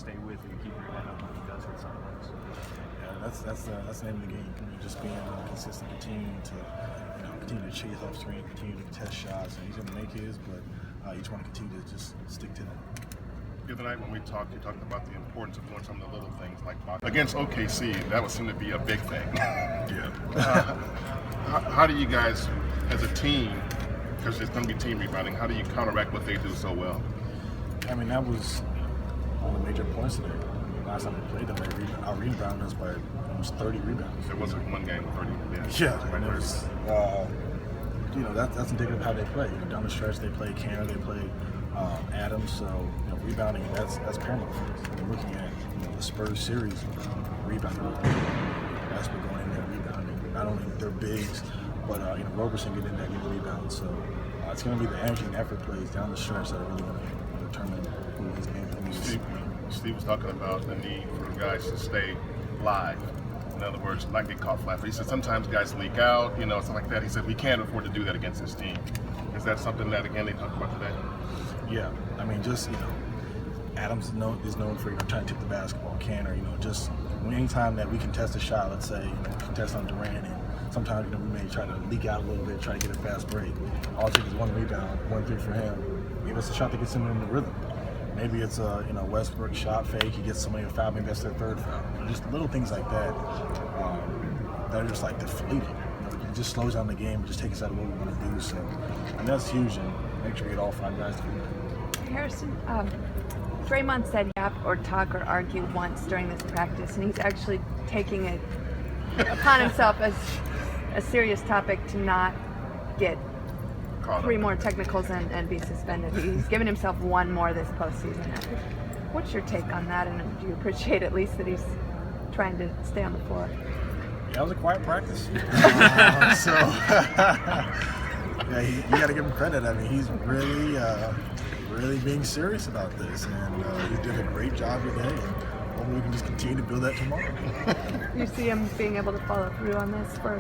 stay with and keep your head up when he does hit something else. Yeah, that's the name of the game. Just being consistent, continuing to chase off screen, continue to test shots, and he's going to make his, but you just want to continue to just stick to that. The other night when we talked, you talked about the importance of doing some of the little things like against OKC. That would seem to be a big thing. Yeah. How do you guys, as a team, because it's going to be team rebounding, how do you counteract what they do so well? I mean, that was one of the major points today. Last time we played them, our rebound was by almost 30 rebounds. There was one game with 30. Yeah, and it was, that's indicative of how they play. Down the stretch, they play Canada, they play Adams, so rebounding, that's paramount for us. Looking at the Spurs series, rebounding, that's what going in there rebounding. Not only their bigs, but Roberson getting in there getting rebounds. So it's going to be the energy and effort plays down the stretch that are really going to determine who his game is. Steve was talking about the need for guys to stay live. In other words, not get caught flat. But he said sometimes guys leak out, stuff like that. He said we can't afford to do that against this team. Is that something that, again, they talked about today? Yeah, I mean, just, Adams is known for, trying to tip the basketball, Canner, just anytime that we contest a shot, let's say, contest on Durant, and sometimes, we may try to leak out a little bit, try to get a fast break. All it takes is one rebound, 1-3 for him. Maybe it's a shot that gets him in the rhythm. Maybe it's a, Westbrook shot fake, he gets somebody a foul, maybe that's their third foul. Just little things like that that are just like deflating. It just slows down the game, it just takes us out of what we want to do. So, and that's huge, and make sure we get all 5 guys to do that. Harrison, Draymond said yap or talk or argue once during this practice, and he's actually taking it upon himself as a serious topic to not get 3 more technicals and be suspended. He's given himself 1 more this postseason. What's your take on that, and do you appreciate at least that he's trying to stay on the floor? Yeah, it was a quiet practice. So, yeah, you got to give him credit. I mean, he's really being serious about this, and he did a great job today. And hopefully, we can just continue to build that tomorrow. You see him being able to follow through on this for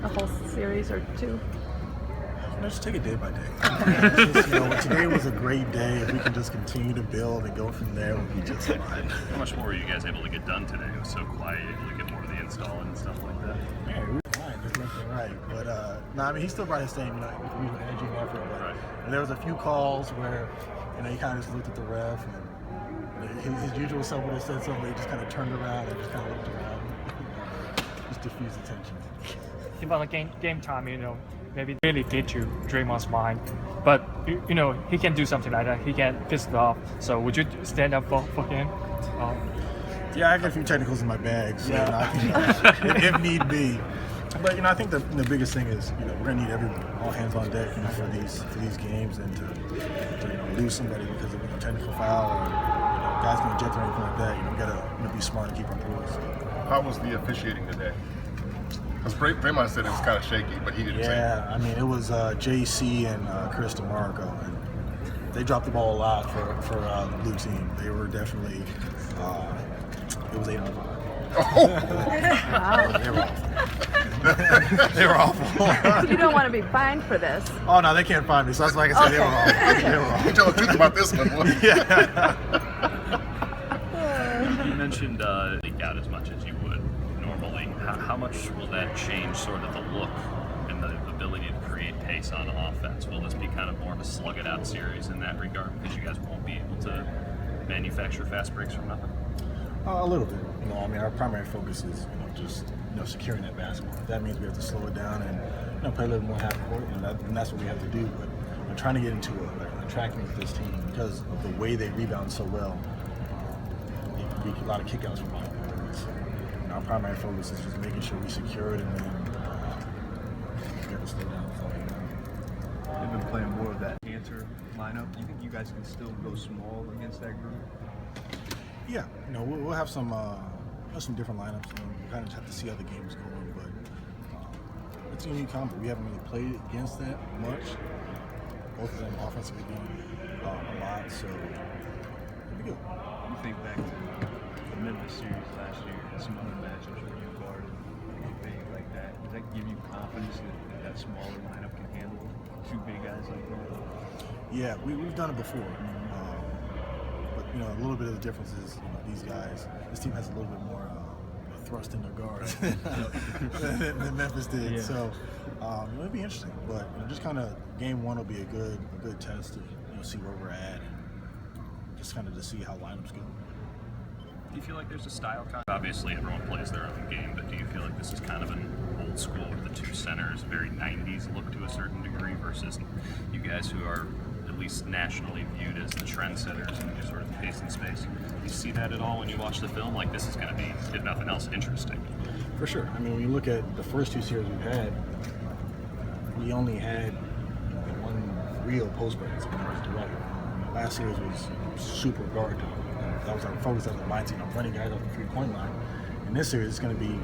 a whole series or 2? Let's take it day by day. Today was a great day. If we can just continue to build and go from there, we'll be just fine. How much more were you guys able to get done today? It was so quiet, able to get more of the install and stuff like that. Yeah, we were fine. There's nothing right. But he still brought his same energy and effort. But right. And there was a few calls where he kind of just looked at the ref, and his usual self would have said something. He just kind of turned around and just kind of looked around, just diffused attention. About the game time, maybe really get to Draymond's mind, but he can do something like that. He can piss it off. So would you stand up for him? Yeah, I got a few technicals in my bag, so if need be. But I think the biggest thing is we're gonna need everyone, all hands on deck, for these games, and to lose somebody because of a technical foul or guys gonna eject or anything like that. We gotta be smart and keep our cool. How was the officiating today? Because Draymond said it was kind of shaky, but he didn't say. Yeah, I mean, it was JC and Chris DeMarco, and they dropped the ball a lot for the blue team. They were definitely, it was 8 on 5. Oh. They were awful. They were awful. You don't want to be fined for this. Oh, no, they can't find me, so that's like I said, they were awful. They were awful. You tell the truth about this one. Yeah. You mentioned leak out as much as you would normally. How much will that change sort of the look and the ability to create pace on offense? Will this be kind of more of a slug it out series in that regard because you guys won't be able to manufacture fast breaks from nothing? A little bit. Our primary focus is just securing that basketball. If that means we have to slow it down and play a little more half court, and that's what we have to do. But I'm trying to get into a tracking with this team because of the way they rebound so well. It can be a lot of kickouts from my point. So, our primary focus is just making sure we secure it, and then we have to slow down. They've been playing more of that answer lineup. You think you guys can still go small against that group? Yeah, we'll have some different lineups. We kind of have to see how the game's going, but it's a unique combo. We haven't really played against that much. Both of them offensively doing a lot, so it'll be good. You think back to the Memphis series last year and some other matchups where you guarded big like that. Does that give you confidence that smaller lineup can handle 2 big guys like that? Yeah, we've done it before. But a little bit of the difference is, this team has a little bit more thrust in their guards than Memphis did. Yeah. So it'll be interesting. But just kind of game one will be a good test to see where we're at and just kind of to see how lineups go. Do you feel like there's a style Obviously, everyone plays their own game, but do you feel like this is kind of an old school with the two centers, very 90s look to a certain degree versus you guys who are at least nationally viewed as the trendsetters and sort of pace and space? Do you see that at all when you watch the film? Like, this is going to be, if nothing else, interesting. For sure. I mean, when you look at the first two series we've had, we only had one real post presence, and it was direct. Last series was super guard dog. That was our focus, that was the mindset of running guys off the 3-point line. In this series, it's going to be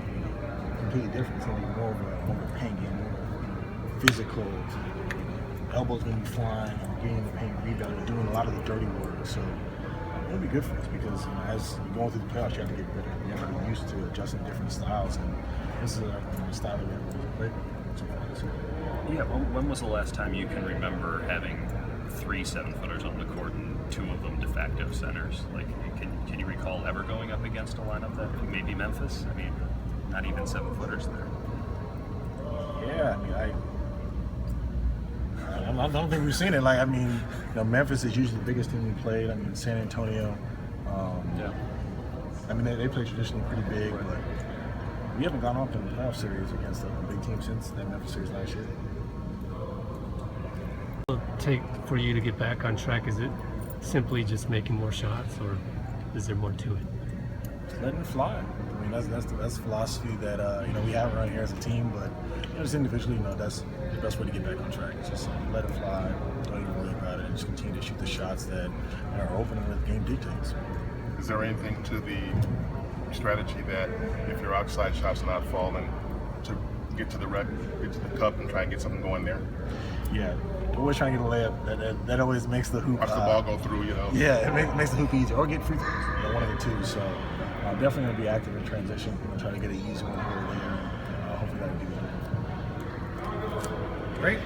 completely different. It's going to be more of a paint game, more physical. Elbows going to be flying, getting the paint, rebounding, doing a lot of the dirty work. So it'll be good for us because as you're going through the playoffs, you have to get better. You have to be used to adjusting different styles, and this is a style that we haven't really played so far this year. Yeah, when was the last time you can remember having 3 7-footers on the court and 2 of them de facto centers? Like, can you recall ever going up against a lineup that maybe Memphis? I mean, not even 7-footers there. Yeah, I mean, I don't think we've seen it. Like, I mean, Memphis is usually the biggest team we played. I mean, San Antonio. Yeah. I mean, they play traditionally pretty big, but we haven't gone off in the playoff series against a big team since that Memphis series last year. Take for you to get back on track? Is it simply just making more shots, or is there more to it? Just letting it fly. I mean, that's the philosophy that we have around here as a team. But just individually, that's the best way to get back on track. It's just let it fly. Don't even worry about it, and just continue to shoot the shots that are open and the game dictates. Is there anything to the strategy that if your outside shot's not falling, to get to the cup and try and get something going there? Yeah, always trying to get a layup. That always makes the hoop. Watch the ball go through, Yeah, it makes the hoop easier, or get free throws. One of the two. So definitely going to be active in transition. Try to get an easy one here or there. Hopefully that will be good. Great.